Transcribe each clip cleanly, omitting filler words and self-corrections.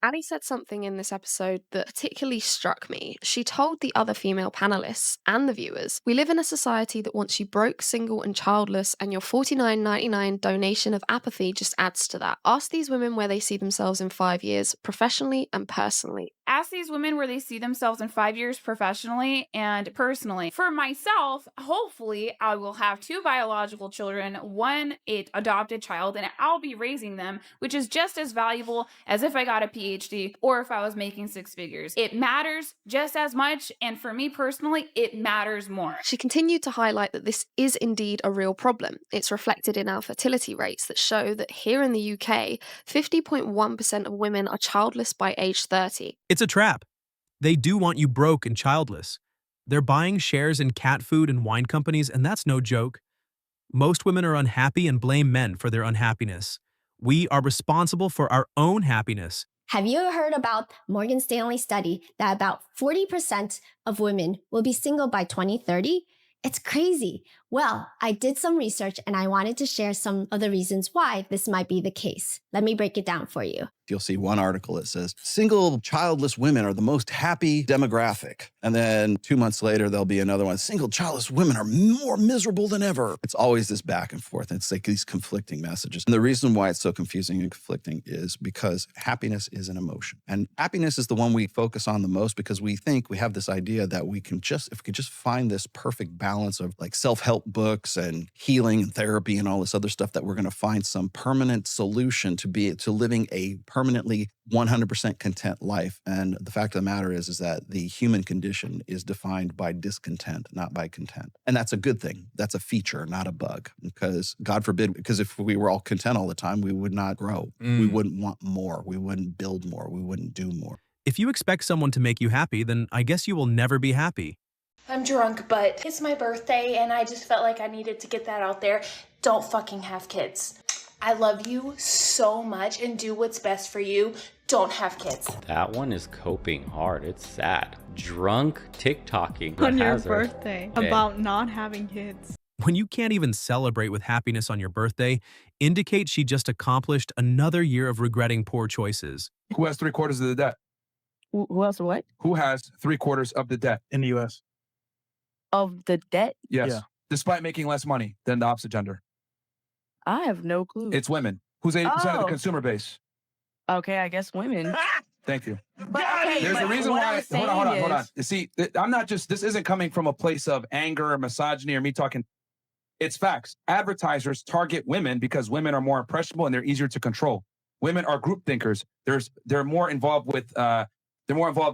Ali said something in this episode that particularly struck me. She told the other female panelists and the viewers, "We live in a society that wants you broke, single, and childless, and your $49.99 donation of apathy just adds to that. Ask these women where they see themselves in 5 years, professionally and personally." Ask these women where they see themselves in 5 years professionally and personally. For myself, hopefully, I will have two biological children, one adopted child, and I'll be raising them, which is just as valuable as if I got a PhD or if I was making six figures. It matters just as much, and for me personally, it matters more. She continued to highlight that this is indeed a real problem. It's reflected in our fertility rates that show that here in the UK, 50.1% of women are childless by age 30. It's a trap. They do want you broke and childless. They're buying shares in cat food and wine companies, and that's no joke. Most women are unhappy and blame men for their unhappiness. We are responsible for our own happiness. Have you heard about Morgan Stanley study that about 40% of women will be single by 2030? It's crazy. Well, I did some research and I wanted to share some of the reasons why this might be the case. Let me break it down for you. You'll see one article that says single childless women are the most happy demographic. And then 2 months later, there'll be another one. Single childless women are more miserable than ever. It's always this back and forth. It's like these conflicting messages. And the reason why it's so confusing and conflicting is because happiness is an emotion. And happiness is the one we focus on the most because we think we have this idea that we can just, if we could just find this perfect balance of like self-help books and healing and therapy and all this other stuff, that we're going to find some permanent solution to living a permanently 100% content life. And the fact of the matter is that the human condition is defined by discontent, not by content. And that's a good thing. That's a feature, not a bug. Because God forbid, because if we were all content all the time, we would not grow. We wouldn't want more. We wouldn't build more. We wouldn't do more. If you expect someone to make you happy, then I guess you will never be happy. I'm drunk, but it's my birthday and I just felt like I needed to get that out there. Don't fucking have kids. I love you so much and do what's best for you. Don't have kids. That one is coping hard. It's sad. Drunk TikToking on your birthday about not having kids. When you can't even celebrate with happiness on your birthday, indicates she just accomplished another year of regretting poor choices. Who has 3/4 of the debt? Who else? What? Who has 3/4 of the debt in the U.S.? Of the debt? Yes. Yeah. Despite making less money than the opposite gender. I have no clue. It's women. Who's 80% of the consumer base? Okay, I guess women. Thank you. But, okay, There's a reason why. Hold on. You see, I'm not just, this isn't coming from a place of anger or misogyny or me talking. It's facts. Advertisers target women because women are more impressionable and they're easier to control. Women are group thinkers. They're more involved with,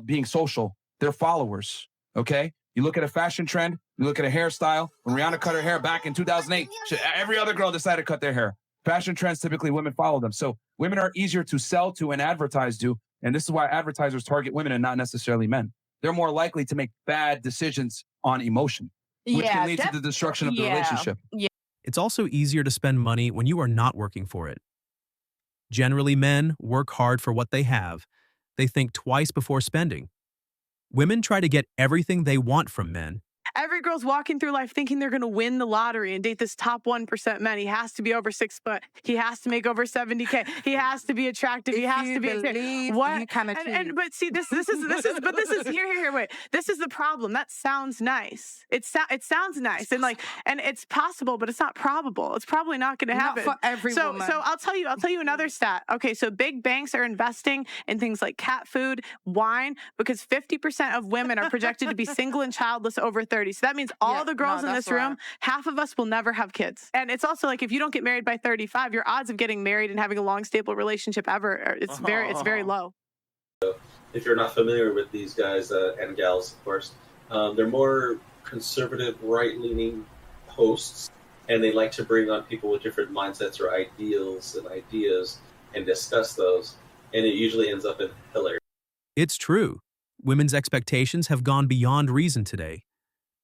being social. They're followers. Okay. You look at a fashion trend, you look at a hairstyle. When Rihanna cut her hair back in 2008, every other girl decided to cut their hair. Fashion trends, typically women follow them. So women are easier to sell to and advertise to. And this is why advertisers target women and not necessarily men. They're more likely to make bad decisions on emotion, which can lead to the destruction of the relationship. Yeah. It's also easier to spend money when you are not working for it. Generally, men work hard for what they have. They think twice before spending. Women try to get everything they want from men. Every girl's walking through life thinking they're going to win the lottery and date this top 1% man. He has to be over 6 foot. He has to make over 70K. He has to be attractive. He has to be what? You kind of but see, this is here. Wait. This is the problem. That sounds nice. It sounds nice and it's possible, but it's not probable. It's probably not going to happen. Not for every woman. So I'll tell you another stat. Okay, so big banks are investing in things like cat food, wine, because 50% of women are projected to be single and childless over 30. So that means all the girls in this room, half of us will never have kids. And it's also like if you don't get married by 35, your odds of getting married and having a long, stable relationship ever, it's very low. If you're not familiar with these guys and gals, of course, they're more conservative, right-leaning hosts, and they like to bring on people with different mindsets or ideals and ideas and discuss those, and it usually ends up in hilarious. It's true. Women's expectations have gone beyond reason today.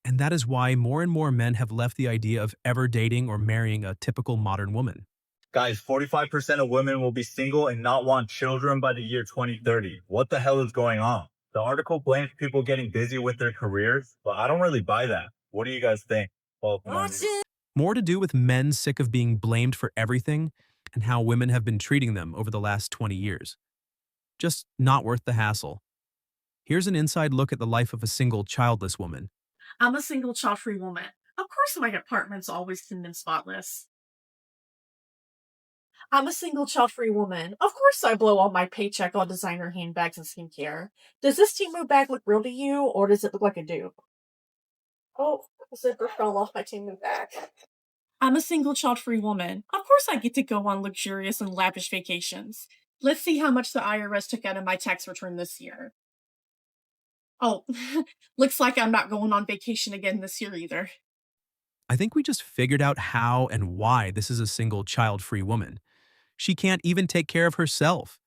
And that is why more and more men have left the idea of ever dating or marrying a typical modern woman. Guys, 45% of women will be single and not want children by the year 2030. What the hell is going on? The article blames people getting busy with their careers, but I don't really buy that. What do you guys think? More to do with men sick of being blamed for everything and how women have been treating them over the last 20 years. just not worth the hassle. Here's an inside look at the life of a single, childless woman. I'm a single child-free woman. Of course my apartment's always clean and spotless. I'm a single child-free woman. Of course I blow all my paycheck on designer handbags and skincare. Does this Temu bag look real to you, or does it look like a dupe? Oh, the zipper fell off my Temu bag. I'm a single child-free woman. Of course I get to go on luxurious and lavish vacations. Let's see how much the IRS took out of my tax return this year. Oh, looks like I'm not going on vacation again this year either. I think we just figured out how and why this is a single, child-free woman. She can't even take care of herself.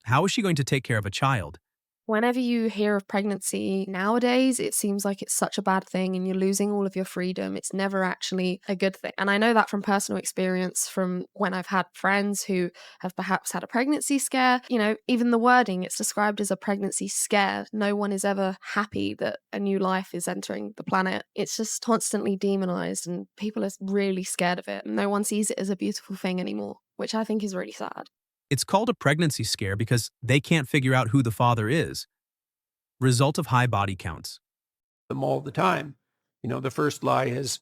How is she going to take care of a child? Whenever you hear of pregnancy nowadays, it seems like it's such a bad thing and you're losing all of your freedom. It's never actually a good thing. And I know that from personal experience from when I've had friends who have perhaps had a pregnancy scare. You know, even the wording, it's described as a pregnancy scare. No one is ever happy that a new life is entering the planet. It's just constantly demonized and people are really scared of it. No one sees it as a beautiful thing anymore, which I think is really sad. It's called a pregnancy scare because they can't figure out who the father is. Result of high body counts. Them all the time. You know, the first lie is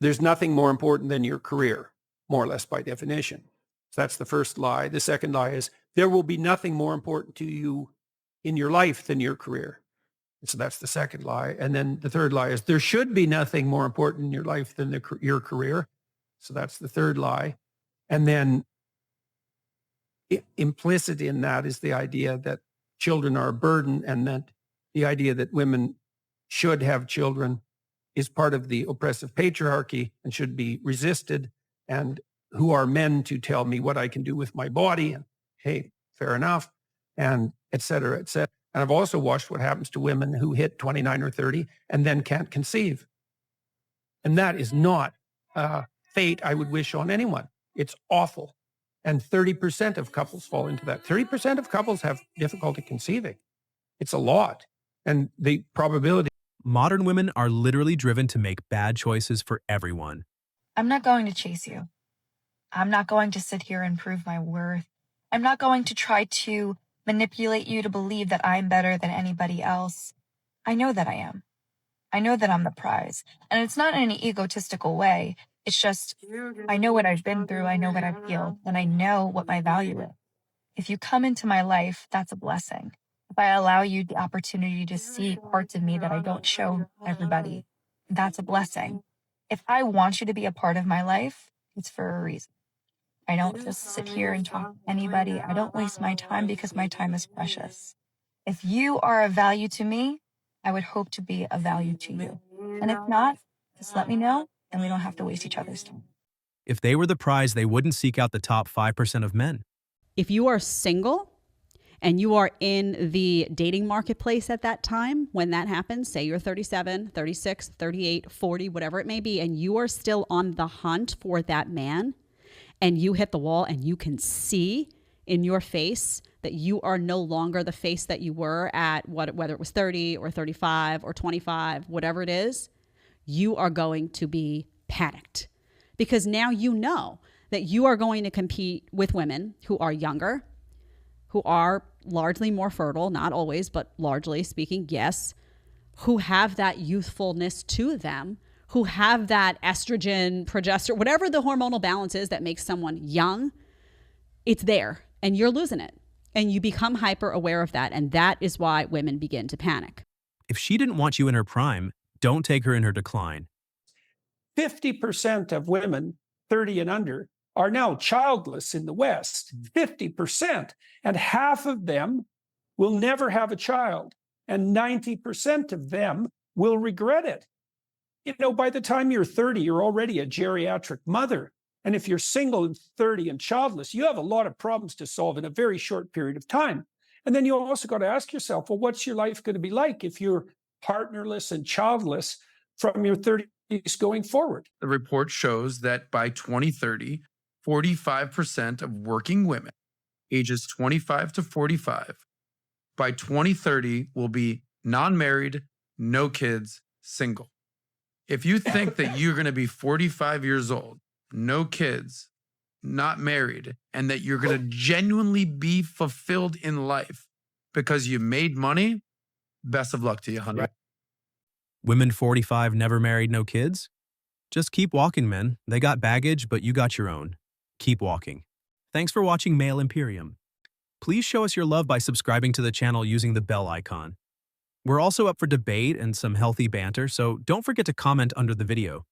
there's nothing more important than your career, more or less by definition. So that's the first lie. The second lie is there will be nothing more important to you in your life than your career. So that's the second lie. And then the third lie is there should be nothing more important in your life than your career. So that's the third lie. And then implicit in that is the idea that children are a burden, and that the idea that women should have children is part of the oppressive patriarchy and should be resisted. And who are men to tell me what I can do with my body? And hey, fair enough. And et cetera, et cetera. And I've also watched what happens to women who hit 29 or 30 and then can't conceive. And that is not a fate I would wish on anyone. It's awful. And 30% of couples fall into that. 30% of couples have difficulty conceiving. It's a lot. And the probability. Modern women are literally driven to make bad choices for everyone. I'm not going to chase you. I'm not going to sit here and prove my worth. I'm not going to try to manipulate you to believe that I'm better than anybody else. I know that I am. I know that I'm the prize. And it's not in an egotistical way. It's just, I know what I've been through, I know what I've healed, and I know what my value is. If you come into my life, that's a blessing. If I allow you the opportunity to see parts of me that I don't show everybody, that's a blessing. If I want you to be a part of my life, it's for a reason. I don't just sit here and talk to anybody. I don't waste my time because my time is precious. If you are of value to me, I would hope to be of value to you. And if not, just let me know. And we don't have to waste each other's time. If they were the prize, they wouldn't seek out the top 5% of men. If you are single and you are in the dating marketplace at that time, when that happens, say you're 37, 36, 38, 40, whatever it may be, and you are still on the hunt for that man, and you hit the wall and you can see in your face that you are no longer the face that you were at whether it was 30 or 35 or 25, whatever it is, you are going to be panicked because now you know that you are going to compete with women who are younger, who are largely more fertile, not always, but largely speaking, yes, who have that youthfulness to them, who have that estrogen, progesterone, whatever the hormonal balance is that makes someone young, it's there and you're losing it. And you become hyper aware of that. And that is why women begin to panic. If she didn't want you in her prime, don't take her in her decline. 50% of women 30 and under are now childless in the West. 50%. And half of them will never have a child. And 90% of them will regret it. You know, by the time you're 30, you're already a geriatric mother. And if you're single and 30 and childless, you have a lot of problems to solve in a very short period of time. And then you also got to ask yourself, well, what's your life going to be like if you're partnerless and childless from your 30s going forward? The report shows that by 2030, 45% of working women ages 25 to 45 by 2030 will be non-married, no kids, single. If you think that you're going to be 45 years old, no kids, not married, and that you're going to genuinely be fulfilled in life because you made money, best of luck to you, honey. Women 45 never married, no kids? Just keep walking, men. They got baggage, but you got your own. Keep walking. Thanks for watching Male Imperium. Please show us your love by subscribing to the channel using the bell icon. We're also up for debate and some healthy banter, so don't forget to comment under the video.